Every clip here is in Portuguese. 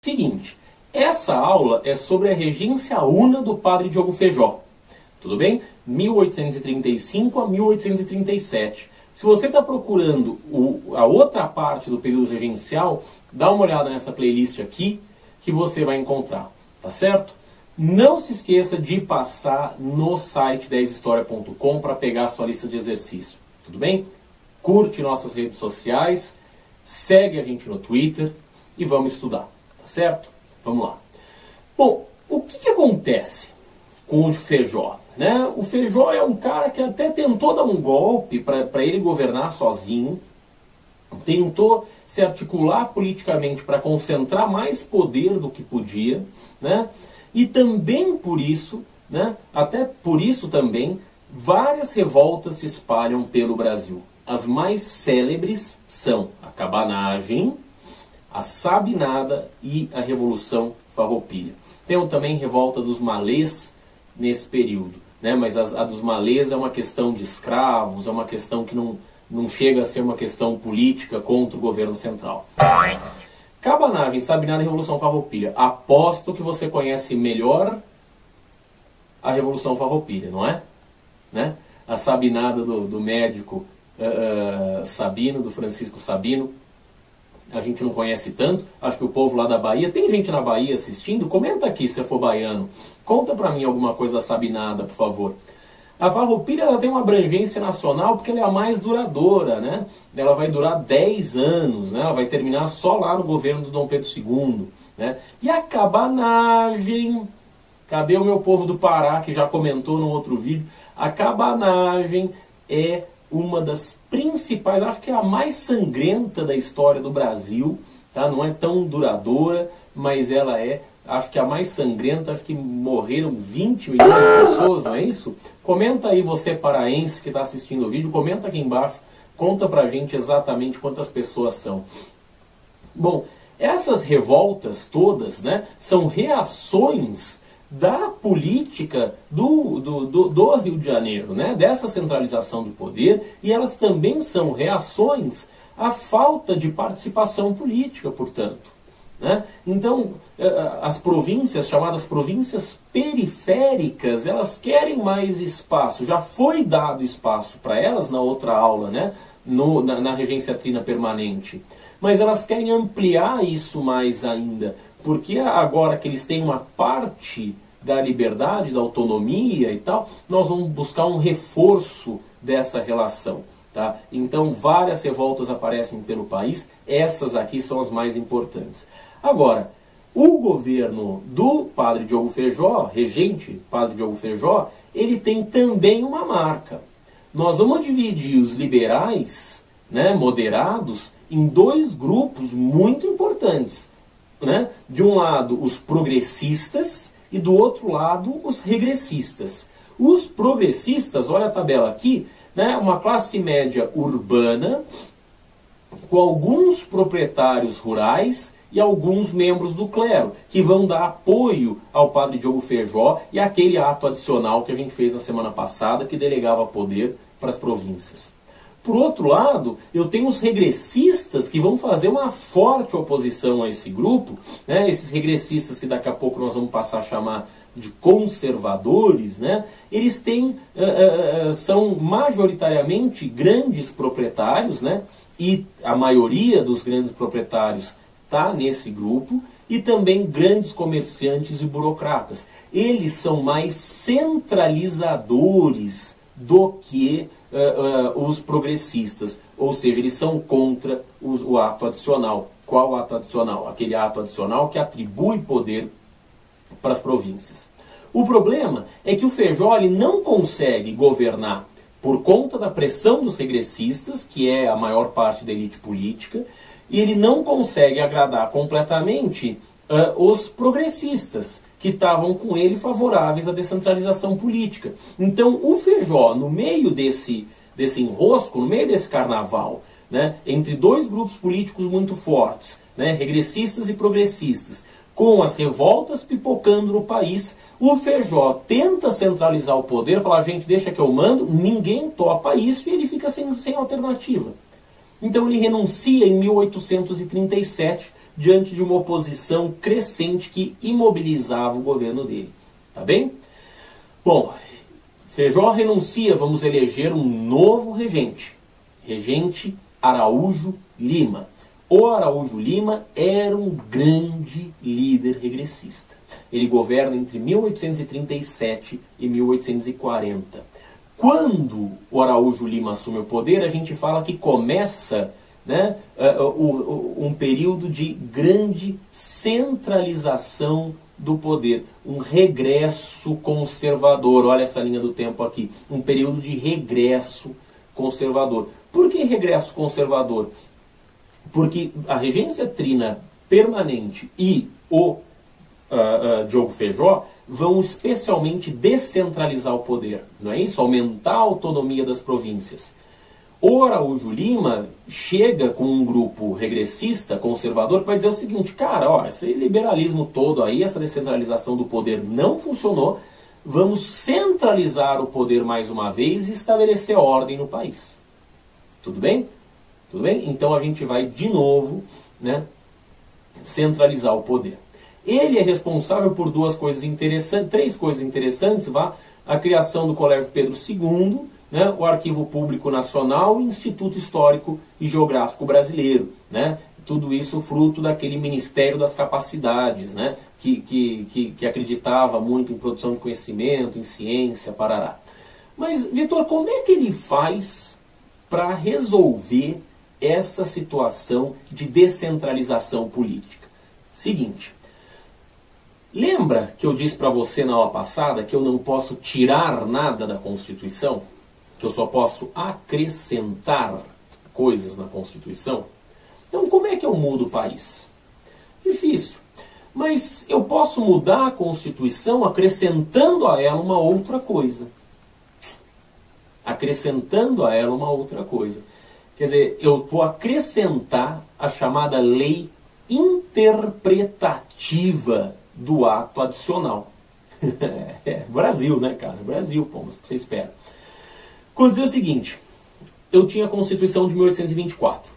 Seguinte, essa aula é sobre a regência una do padre Diogo Feijó, tudo bem? 1835 a 1837. Se você está procurando a outra parte do período regencial, dá uma olhada nessa playlist aqui que você vai encontrar, tá certo? Não se esqueça de passar no site 10historia.com para pegar a sua lista de exercício, tudo bem? Curte nossas redes sociais, segue a gente no Twitter e vamos estudar. Tá certo? Vamos lá. Bom, o que acontece com o Feijó? Né? O Feijó é um cara que até tentou dar um golpe para ele governar sozinho, tentou se articular politicamente para concentrar mais poder do que podia, né? E também por isso, né? Até por isso também, várias revoltas se espalham pelo Brasil. As mais célebres são a cabanagem, a Sabinada e a Revolução Farroupilha. Tem também revolta dos malês nesse período, né? Mas a dos malês é uma questão de escravos, é uma questão que não chega a ser uma questão política contra o governo central. Cabanagem, Sabinada e Revolução Farroupilha. Aposto que você conhece melhor a Revolução Farroupilha, não é? Né? A Sabinada do médico Sabino, do Francisco Sabino, a gente não conhece tanto. Acho que o povo lá da Bahia, tem gente na Bahia assistindo? Comenta aqui se você for baiano. Conta pra mim alguma coisa da Sabinada, por favor. A Farroupilha, ela tem uma abrangência nacional porque ela é a mais duradoura, né? Ela vai durar 10 anos, né? Ela vai terminar só lá no governo do Dom Pedro II, né? E a cabanagem, cadê o meu povo do Pará que já comentou no outro vídeo? A cabanagem é uma das principais, acho que é a mais sangrenta da história do Brasil, tá? Não é tão duradoura, mas ela é, acho que a mais sangrenta. Acho que morreram 20 milhões de pessoas, não é isso? Comenta aí, você paraense que está assistindo o vídeo, comenta aqui embaixo, conta pra gente exatamente quantas pessoas são. Bom, essas revoltas todas, né, são reações da política do Rio de Janeiro, né? Dessa centralização do poder, e elas também são reações à falta de participação política, portanto. Né? Então, as províncias, chamadas províncias periféricas, elas querem mais espaço. Já foi dado espaço para elas na outra aula, né? Na regência trina permanente. Mas elas querem ampliar isso mais ainda, porque agora que eles têm uma parte da liberdade, da autonomia e tal, nós vamos buscar um reforço dessa relação. Tá? Então várias revoltas aparecem pelo país, essas aqui são as mais importantes. Agora, o governo do padre Diogo Feijó, regente padre Diogo Feijó, ele tem também uma marca. Nós vamos dividir os liberais, né, moderados, em dois grupos muito importantes. Né? De um lado, os progressistas, e do outro lado, os regressistas. Os progressistas, olha a tabela aqui, né? Uma classe média urbana, com alguns proprietários rurais e alguns membros do clero, que vão dar apoio ao padre Diogo Feijó e àquele ato adicional que a gente fez na semana passada, que delegava poder para as províncias. Por outro lado, eu tenho os regressistas que vão fazer uma forte oposição a esse grupo, né? Esses regressistas que daqui a pouco nós vamos passar a chamar de conservadores, né? Eles têm, são majoritariamente grandes proprietários, né? E a maioria dos grandes proprietários está nesse grupo, e também grandes comerciantes e burocratas. Eles são mais centralizadores do que os progressistas, ou seja, eles são contra o ato adicional. Qual ato adicional? Aquele ato adicional que atribui poder para as províncias. O problema é que o Feijó ele não consegue governar por conta da pressão dos regressistas, que é a maior parte da elite política, e ele não consegue agradar completamente os progressistas, que estavam com ele favoráveis à descentralização política. Então o Feijó, no meio desse enrosco, no meio desse carnaval, né, entre dois grupos políticos muito fortes, né, regressistas e progressistas, com as revoltas pipocando no país, o Feijó tenta centralizar o poder, falar, gente, deixa que eu mando, ninguém topa isso, e ele fica sem alternativa. Então ele renuncia em 1837, diante de uma oposição crescente que imobilizava o governo dele. Tá bem? Bom, Feijó renuncia, vamos eleger um novo regente. Regente Araújo Lima. O Araújo Lima era um grande líder regressista. Ele governa entre 1837 e 1840. Quando o Araújo Lima assume o poder, a gente fala que começa, né, um período de grande centralização do poder, um regresso conservador. Olha essa linha do tempo aqui, um período de regresso conservador. Por que regresso conservador? Porque a regência trina permanente e o Diogo Feijó vão especialmente descentralizar o poder, não é isso? Aumentar a autonomia das províncias. O Araújo Lima chega com um grupo regressista, conservador, que vai dizer o seguinte: cara, ó, esse liberalismo todo aí, essa descentralização do poder não funcionou, vamos centralizar o poder mais uma vez e estabelecer ordem no país. Tudo bem? Tudo bem? Então a gente vai de novo, né, centralizar o poder. Ele é responsável por duas coisas interessantes, três coisas interessantes, a criação do Colégio Pedro II, né, o Arquivo Público Nacional e o Instituto Histórico e Geográfico Brasileiro, né? Tudo isso fruto daquele Ministério das Capacidades, né, que acreditava muito em produção de conhecimento, em ciência, parará. Mas, Vitor, como é que ele faz para resolver essa situação de descentralização política? Seguinte, lembra que eu disse para você na aula passada que eu não posso tirar nada da Constituição? Que eu só posso acrescentar coisas na Constituição? Então, como é que eu mudo o país? Difícil. Mas eu posso mudar a Constituição acrescentando a ela uma outra coisa. Acrescentando a ela uma outra coisa. Quer dizer, eu vou acrescentar a chamada lei interpretativa do ato adicional. Brasil, né, cara? Brasil, pô, mas o que você espera? Quando dizia o seguinte, eu tinha a Constituição de 1824.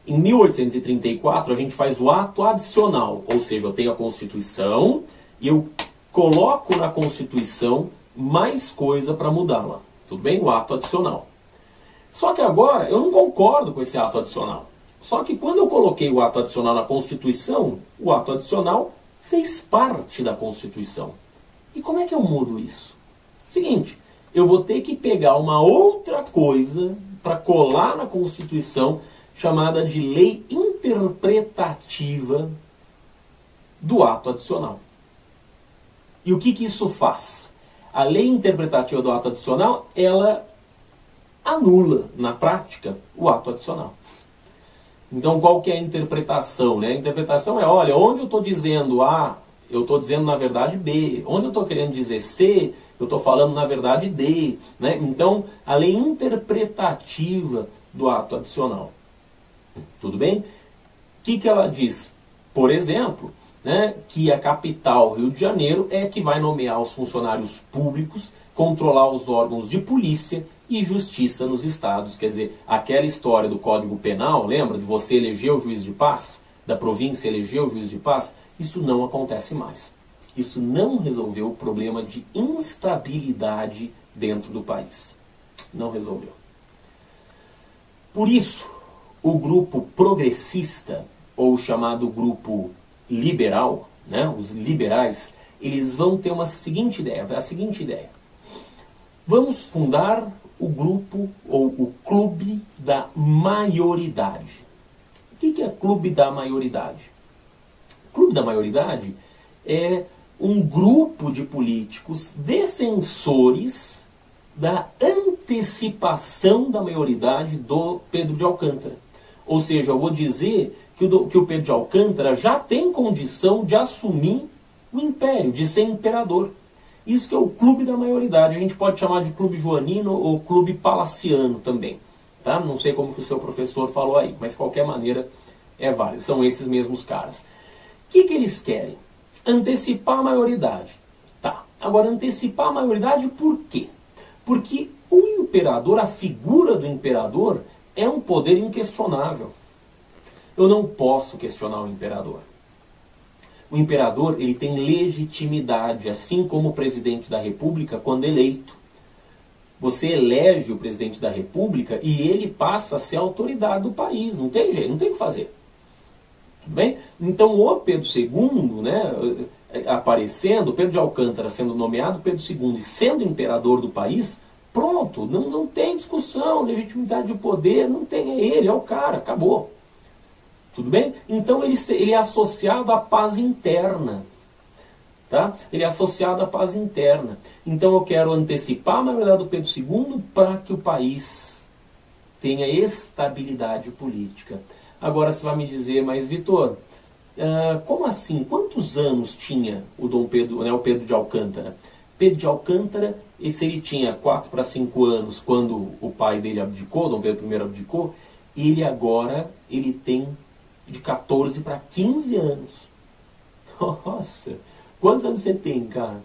Em 1834, a gente faz o ato adicional, ou seja, eu tenho a Constituição e eu coloco na Constituição mais coisa para mudá-la. Tudo bem? O ato adicional. Só que agora eu não concordo com esse ato adicional. Só que quando eu coloquei o ato adicional na Constituição, o ato adicional fez parte da Constituição. E como é que eu mudo isso? Seguinte, eu vou ter que pegar uma outra coisa para colar na Constituição, chamada de lei interpretativa do ato adicional. E o que isso faz? A lei interpretativa do ato adicional, ela anula, na prática, o ato adicional. Então, qual que é a interpretação, né? A interpretação é, olha, onde eu estou dizendo A, eu estou dizendo, na verdade, B. Onde eu estou querendo dizer C, eu estou falando, na verdade, D. Né? Então, a lei interpretativa do ato adicional. Tudo bem? O que ela diz? Por exemplo, né, que a capital, Rio de Janeiro, é que vai nomear os funcionários públicos, controlar os órgãos de polícia e justiça nos estados. Quer dizer, aquela história do Código Penal, lembra de você eleger o juiz de paz? Da província eleger o juiz de paz? Isso não acontece mais. Isso não resolveu o problema de instabilidade dentro do país. Não resolveu. Por isso, o grupo progressista, ou chamado grupo liberal, né, os liberais, eles vão ter a seguinte ideia. Vamos fundar o grupo, ou o clube da maioridade. O que é clube da maioridade? O clube da maioridade é um grupo de políticos defensores da antecipação da maioridade do Pedro de Alcântara. Ou seja, eu vou dizer que o Pedro de Alcântara já tem condição de assumir o império, de ser imperador. Isso que é o clube da maioridade. A gente pode chamar de clube joanino ou clube palaciano também. Tá? Não sei como que o seu professor falou aí, mas de qualquer maneira é válido. São esses mesmos caras. O que eles querem? Antecipar a maioridade. Tá. Agora, antecipar a maioridade por quê? Porque o imperador, a figura do imperador, é um poder inquestionável. Eu não posso questionar o imperador. O imperador, ele tem legitimidade, assim como o presidente da república quando eleito. Você elege o presidente da república e ele passa a ser a autoridade do país. Não tem jeito, não tem o que fazer. Tudo bem? Então o Pedro II, né, aparecendo, Pedro de Alcântara sendo nomeado Pedro II e sendo imperador do país, pronto, não tem discussão, legitimidade de poder, não tem, é ele, é o cara, acabou. Tudo bem? Então ele é associado à paz interna. Tá? Ele é associado à paz interna. Então eu quero antecipar a maioridade do Pedro II para que o país tenha estabilidade política. Agora você vai me dizer, mas Vitor, como assim? Quantos anos tinha o Dom Pedro, né, o Pedro de Alcântara? Pedro de Alcântara, ele tinha 4 para 5 anos quando o pai dele abdicou, Dom Pedro I abdicou, ele agora tem de 14 para 15 anos. Nossa! Quantos anos você tem, cara?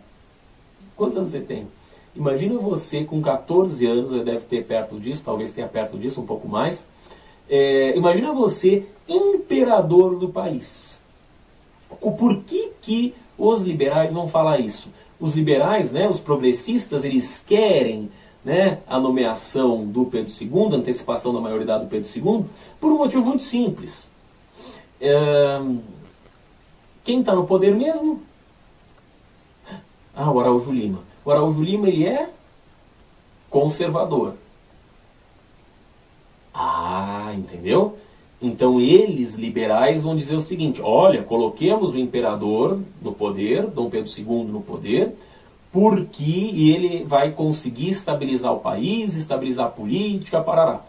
Quantos anos você tem? Imagina você com 14 anos, ele deve ter perto disso, talvez tenha perto disso, um pouco mais. Imagina você imperador do país. Por que os liberais vão falar isso? Os liberais, né, os progressistas, eles querem, né, a nomeação do Pedro II, a antecipação da maioridade do Pedro II, por um motivo muito simples. Quem está no poder mesmo? O Araújo Lima. O Araújo Lima, ele é conservador. Entendeu? Então eles, liberais, vão dizer o seguinte: olha, coloquemos o imperador no poder, Dom Pedro II no poder, porque ele vai conseguir estabilizar o país, estabilizar a política, parará.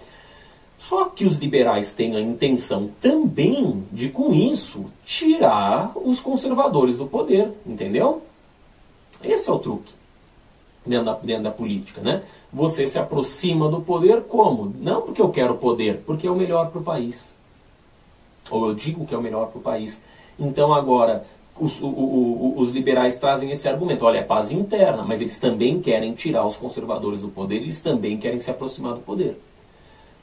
Só que os liberais têm a intenção também de, com isso, tirar os conservadores do poder, entendeu? Esse é o truque dentro da política, né? Você se aproxima do poder como? Não porque eu quero poder, porque é o melhor para o país. Ou eu digo que é o melhor para o país. Então agora, os liberais trazem esse argumento. Olha, é paz interna, mas eles também querem tirar os conservadores do poder, eles também querem se aproximar do poder.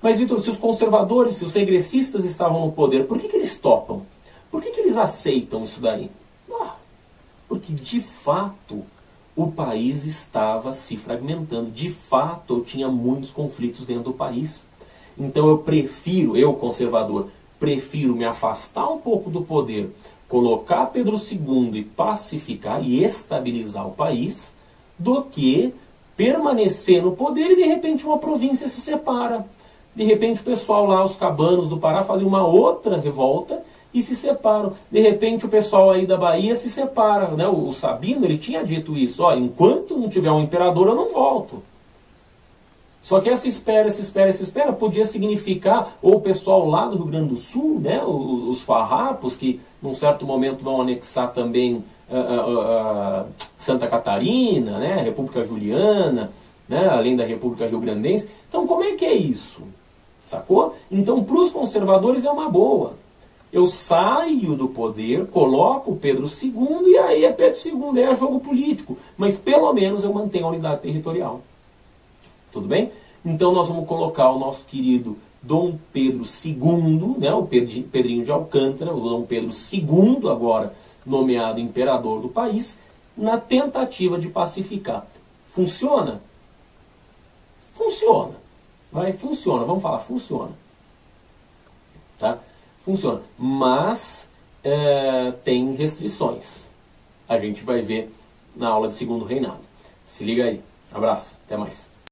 Mas, Vitor, se os conservadores, se os regressistas estavam no poder, por que eles topam? Por que eles aceitam isso daí? Porque, de fato, o país estava se fragmentando. De fato, eu tinha muitos conflitos dentro do país. Então eu conservador, prefiro me afastar um pouco do poder, colocar Pedro II e pacificar e estabilizar o país, do que permanecer no poder e de repente uma província se separa. De repente o pessoal lá, os cabanos do Pará, fazem uma outra revolta e se separam. De repente o pessoal aí da Bahia se separa, né? O Sabino, ele tinha dito isso: enquanto não tiver um imperador eu não volto. Só que essa espera podia significar, ou o pessoal lá do Rio Grande do Sul, né? Os farrapos, que num certo momento vão anexar também Santa Catarina, né? A República Juliana, né? Além da República Rio-Grandense. Então como é que é isso? Sacou? Então para os conservadores é uma boa. Eu saio do poder, coloco o Pedro II e aí é Pedro II, é jogo político. Mas pelo menos eu mantenho a unidade territorial. Tudo bem? Então nós vamos colocar o nosso querido Dom Pedro II, né, o Pedrinho de Alcântara, o Dom Pedro II, agora nomeado imperador do país, na tentativa de pacificar. Funciona? Funciona. Funciona. Vamos falar, funciona. Tá? Funciona. Mas tem restrições. A gente vai ver na aula de Segundo Reinado. Se liga aí. Abraço. Até mais.